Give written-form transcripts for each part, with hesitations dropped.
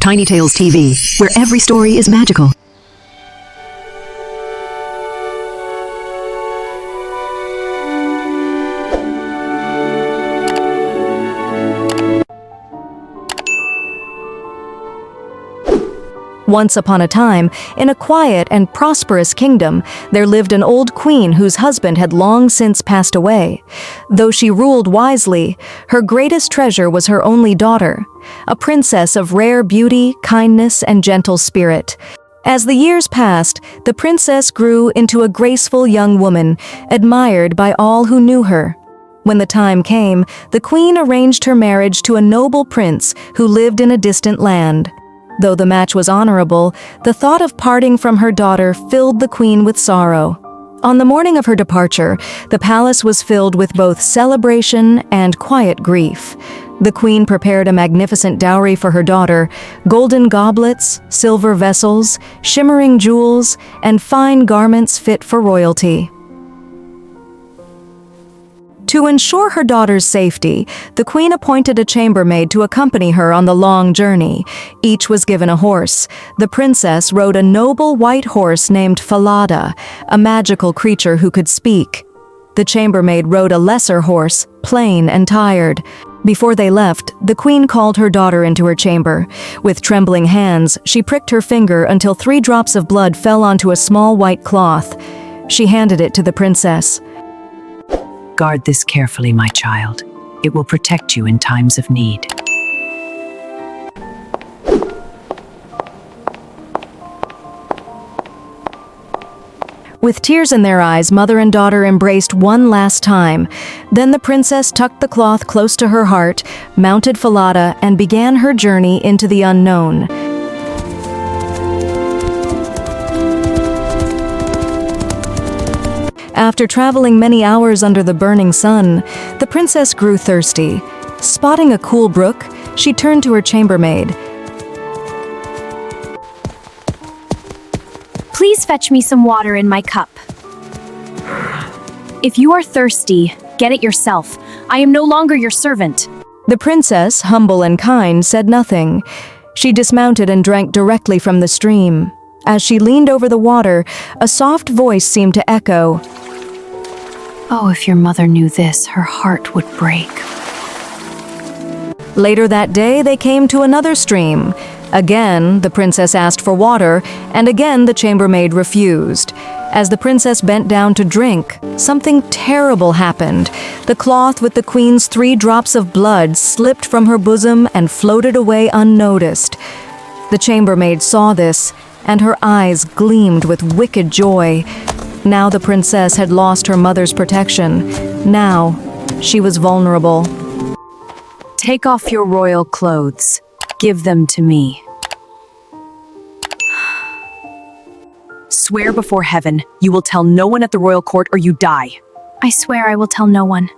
Tiny Tales TV, where every story is magical. Once upon a time, in a quiet and prosperous kingdom, there lived an old queen whose husband had long since passed away. Though she ruled wisely, her greatest treasure was her only daughter, a princess of rare beauty, kindness, and gentle spirit. As the years passed, the princess grew into a graceful young woman, admired by all who knew her. When the time came, the queen arranged her marriage to a noble prince who lived in a distant land. Though the match was honorable, the thought of parting from her daughter filled the queen with sorrow. On the morning of her departure, the palace was filled with both celebration and quiet grief. The queen prepared a magnificent dowry for her daughter: golden goblets, silver vessels, shimmering jewels, and fine garments fit for royalty. To ensure her daughter's safety, the queen appointed a chambermaid to accompany her on the long journey. Each was given a horse. The princess rode a noble white horse named Falada, a magical creature who could speak. The chambermaid rode a lesser horse, plain and tired. Before they left, the queen called her daughter into her chamber. With trembling hands, she pricked her finger until 3 drops of blood fell onto a small white cloth. She handed it to the princess. Guard this carefully, my child. It will protect you in times of need. With tears in their eyes, mother and daughter embraced one last time. Then the princess tucked the cloth close to her heart, mounted Falada, and began her journey into the unknown. After traveling many hours under the burning sun, the princess grew thirsty. Spotting a cool brook, she turned to her chambermaid. Please fetch me some water in my cup. If you are thirsty, get it yourself. I am no longer your servant. The princess, humble and kind, said nothing. She dismounted and drank directly from the stream. As she leaned over the water, a soft voice seemed to echo. Oh, if your mother knew this, her heart would break. Later that day, they came to another stream. Again, the princess asked for water, and again the chambermaid refused. As the princess bent down to drink, something terrible happened. The cloth with the queen's 3 drops of blood slipped from her bosom and floated away unnoticed. The chambermaid saw this, and her eyes gleamed with wicked joy. Now the princess had lost her mother's protection. Now, she was vulnerable. Take off your royal clothes. Give them to me. Swear before heaven, you will tell no one at the royal court or you die. I swear I will tell no one.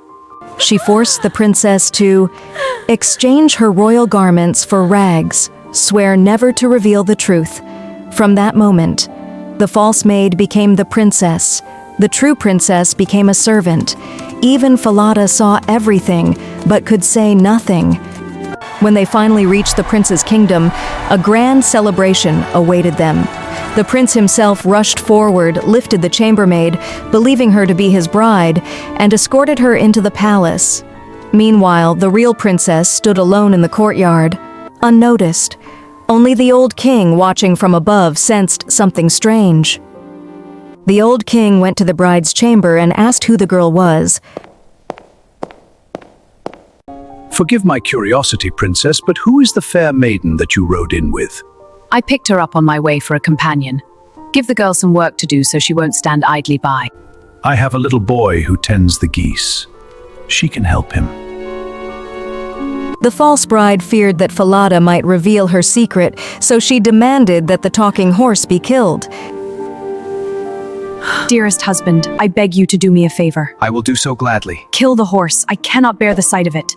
She forced the princess to exchange her royal garments for rags, swear never to reveal the truth. From that moment, the false maid became the princess. The true princess became a servant. Even Falada saw everything, but could say nothing. When they finally reached the prince's kingdom, a grand celebration awaited them. The prince himself rushed forward, lifted the chambermaid, believing her to be his bride, and escorted her into the palace. Meanwhile, the real princess stood alone in the courtyard, unnoticed. Only the old king, watching from above, sensed something strange. The old king went to the bride's chamber and asked who the girl was. Forgive my curiosity, princess, but who is the fair maiden that you rode in with? I picked her up on my way for a companion. Give the girl some work to do so she won't stand idly by. I have a little boy who tends the geese. She can help him. The false bride feared that Falada might reveal her secret, so she demanded that the talking horse be killed. Dearest husband, I beg you to do me a favor. I will do so gladly. Kill the horse. I cannot bear the sight of it.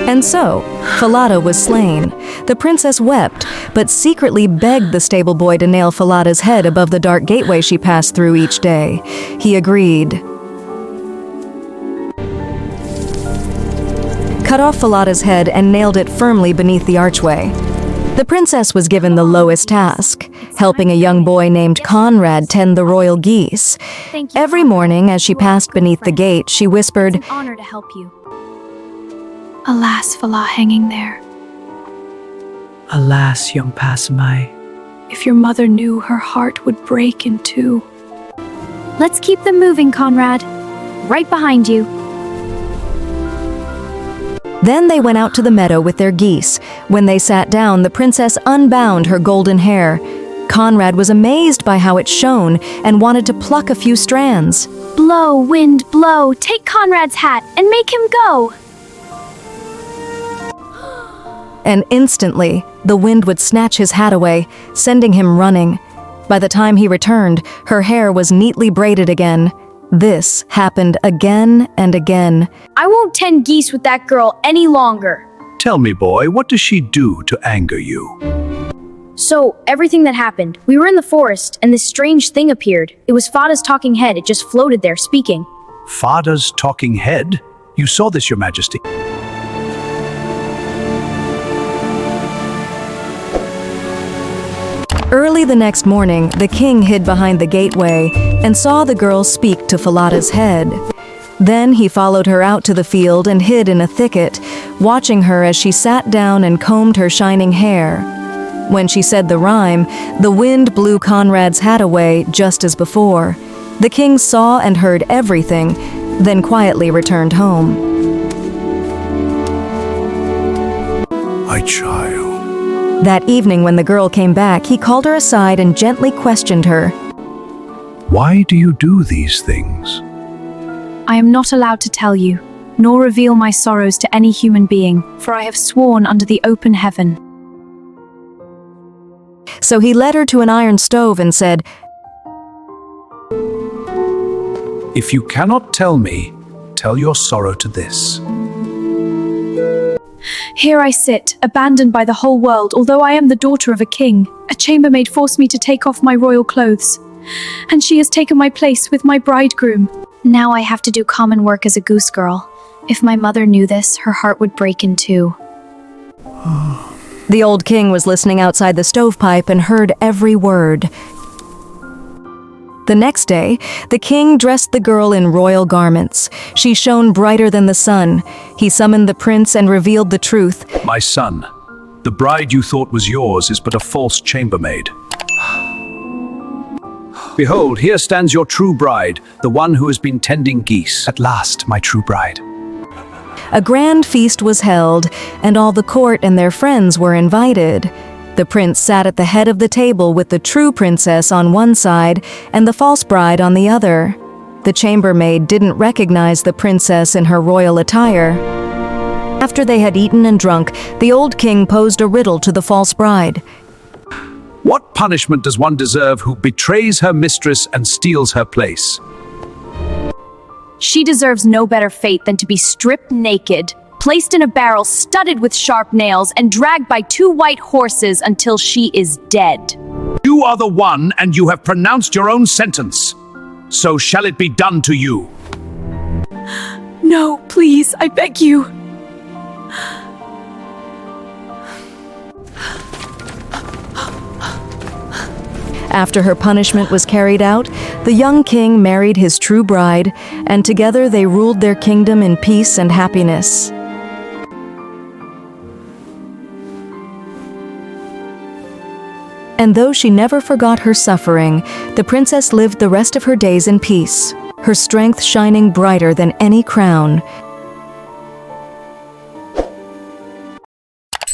And so, Falada was slain. The princess wept, but secretly begged the stable boy to nail Falada's head above the dark gateway she passed through each day. He agreed. cut off Falada's head and nailed it firmly beneath the archway. The princess was given the lowest task, helping a young boy named Conrad tend the royal geese. Thank you. Every morning, as she passed beneath the gate, she whispered, It's an honor to help you. Alas, Fala hanging there. Alas, young passerby. If your mother knew, her heart would break in two. Let's keep them moving, Conrad. Right behind you. Then they went out to the meadow with their geese. When they sat down, the princess unbound her golden hair. Conrad was amazed by how it shone and wanted to pluck a few strands. Blow, wind, blow. Take Conrad's hat and make him go. And instantly, the wind would snatch his hat away, sending him running. By the time he returned, her hair was neatly braided again. This happened again and again. I won't tend geese with that girl any longer. Tell me, boy, what does she do to anger you? So, everything that happened, we were in the forest, and this strange thing appeared. It was Fada's talking head. It just floated there, speaking. Fada's talking head? You saw this, your majesty. Early the next morning, the king hid behind the gateway and saw the girl speak to Falada's head. Then he followed her out to the field and hid in a thicket, watching her as she sat down and combed her shining hair. When she said the rhyme, the wind blew Conrad's hat away just as before. The king saw and heard everything, then quietly returned home. My child. That evening when the girl came back, he called her aside and gently questioned her. Why do you do these things? I am not allowed to tell you, nor reveal my sorrows to any human being, for I have sworn under the open heaven. So he led her to an iron stove and said, If you cannot tell me, tell your sorrow to this. Here I sit, abandoned by the whole world, although I am the daughter of a king. A chambermaid forced me to take off my royal clothes, and she has taken my place with my bridegroom. Now I have to do common work as a goose girl. If my mother knew this, her heart would break in two. The old king was listening outside the stovepipe and heard every word. The next day, the king dressed the girl in royal garments. She shone brighter than the sun. He summoned the prince and revealed the truth. My son, the bride you thought was yours is but a false chambermaid. Behold, here stands your true bride, the one who has been tending geese. At last, my true bride. A grand feast was held, and all the court and their friends were invited. The prince sat at the head of the table with the true princess on one side and the false bride on the other. The chambermaid didn't recognize the princess in her royal attire. After they had eaten and drunk, the old king posed a riddle to the false bride. What punishment does one deserve who betrays her mistress and steals her place? She deserves no better fate than to be stripped naked, placed in a barrel studded with sharp nails, and dragged by 2 white horses until she is dead. You are the one, and you have pronounced your own sentence. So shall it be done to you. No, please, I beg you. After her punishment was carried out, the young king married his true bride, and together they ruled their kingdom in peace and happiness. And though she never forgot her suffering, the princess lived the rest of her days in peace, her strength shining brighter than any crown.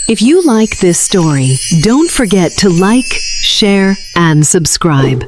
If you like this story, don't forget to like, share, and subscribe.